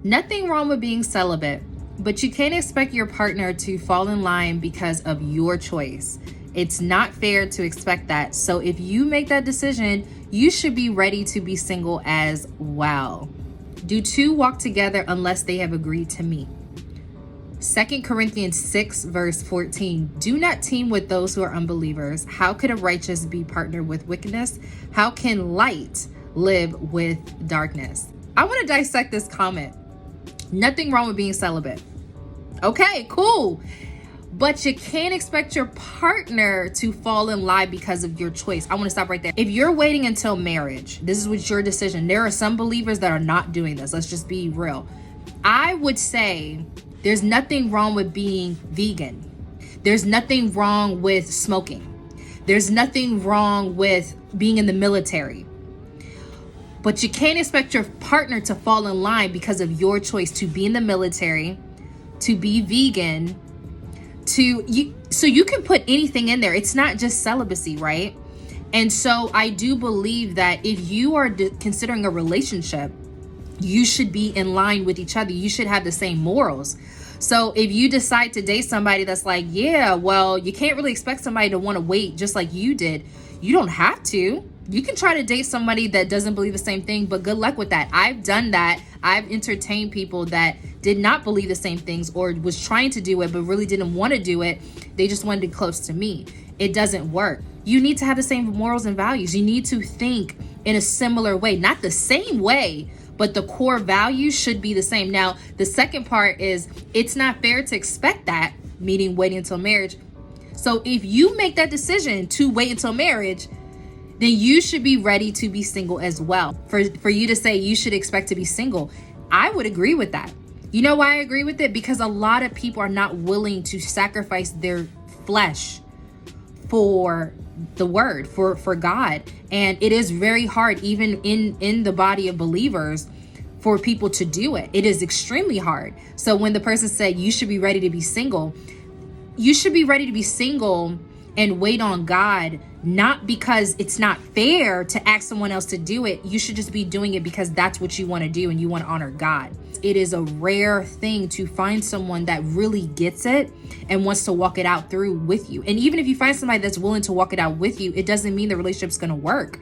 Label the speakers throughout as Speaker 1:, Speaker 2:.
Speaker 1: Nothing wrong with being celibate, but you can't expect your partner to fall in line because of your choice. It's not fair to expect that. So if you make that decision, you should be ready to be single as well. Do two walk together unless they have agreed to meet? 2 Corinthians 6 verse 14. Do not team with those who are unbelievers. How could a righteous be partnered with wickedness? How can light live with darkness? I want to dissect this comment. Nothing wrong with being celibate. Okay, cool. But you can't expect your partner to fall in line because of your choice. I want to stop right there. If you're waiting until marriage, this is what's your decision. There are some believers that are not doing this. Let's just be real. I would say there's nothing wrong with being vegan. There's nothing wrong with smoking. There's nothing wrong with being in the military. But you can't expect your partner to fall in line because of your choice to be in the military, to be vegan, so you can put anything in there. It's not just celibacy, right? And so I do believe that if you are considering a relationship, you should be in line with each other. You should have the same morals. So if you decide to date somebody that's like, yeah, well, you can't really expect somebody to want to wait just like you did. You don't have to. You can try to date somebody that doesn't believe the same thing, but good luck with that. I've done that. I've entertained people that did not believe the same things or was trying to do it, but really didn't want to do it. They just wanted to be close to me. It doesn't work. You need to have the same morals and values. You need to think in a similar way, not the same way, but the core values should be the same. Now, the second part is it's not fair to expect that, meaning waiting until marriage. So if you make that decision to wait until marriage, then you should be ready to be single as well. For you to say you should expect to be single, I would agree with that. You know why I agree with it? Because a lot of people are not willing to sacrifice their flesh for the word, for God. And it is very hard, even in the body of believers, for people to do it. It is extremely hard. So when the person said you should be ready to be single, you should be ready to be single and wait on God, not because it's not fair to ask someone else to do it. You should just be doing it because that's what you want to do and you want to honor God. It is a rare thing to find someone that really gets it and wants to walk it out through with you. And even if you find somebody that's willing to walk it out with you, it doesn't mean the relationship's going to work.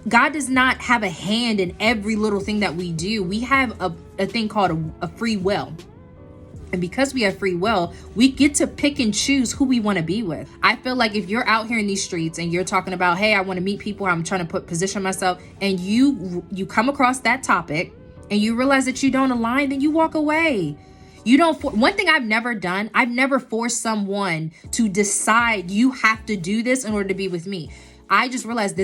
Speaker 1: God does not have a hand in every little thing that we do. We have a thing called a free will. And because we have free will, we get to pick and choose who we want to be with. I feel like if you're out here in these streets and you're talking about, hey, I want to meet people, I'm trying to position myself, and you come across that topic and you realize that you don't align, then you walk away. One thing I've never done, I've never forced someone to decide you have to do this in order to be with me. I just realized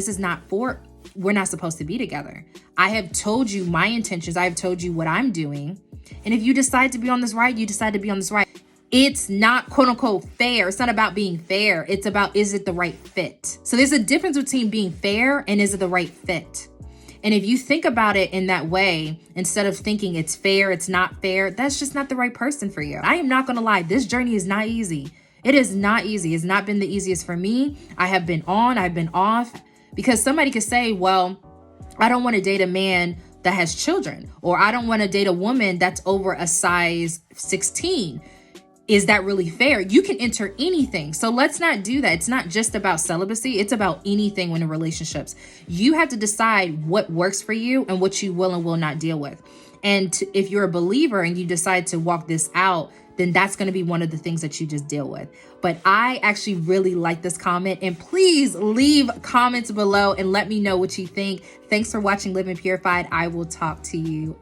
Speaker 1: we're not supposed to be together. I have told you my intentions. I have told you what I'm doing. And if you decide to be on this ride, you decide to be on this ride. It's not quote unquote fair. It's not about being fair. It's about, is it the right fit? So there's a difference between being fair and is it the right fit? And if you think about it in that way, instead of thinking it's fair, it's not fair, that's just not the right person for you. I am not going to lie. This journey is not easy. It is not easy. It's not been the easiest for me. I have been on, I've been off, because somebody could say, well, I don't want to date a man that has children, or I don't want to date a woman that's over a size 16. Is that really fair? You can enter anything. So let's not do that. It's not just about celibacy. It's about anything when in relationships. You have to decide what works for you and what you will and will not deal with. And if you're a believer and you decide to walk this out, then that's going to be one of the things that you just deal with. But I actually really like this comment, and please leave comments below and let me know what you think. Thanks for watching Living Purified. I will talk to you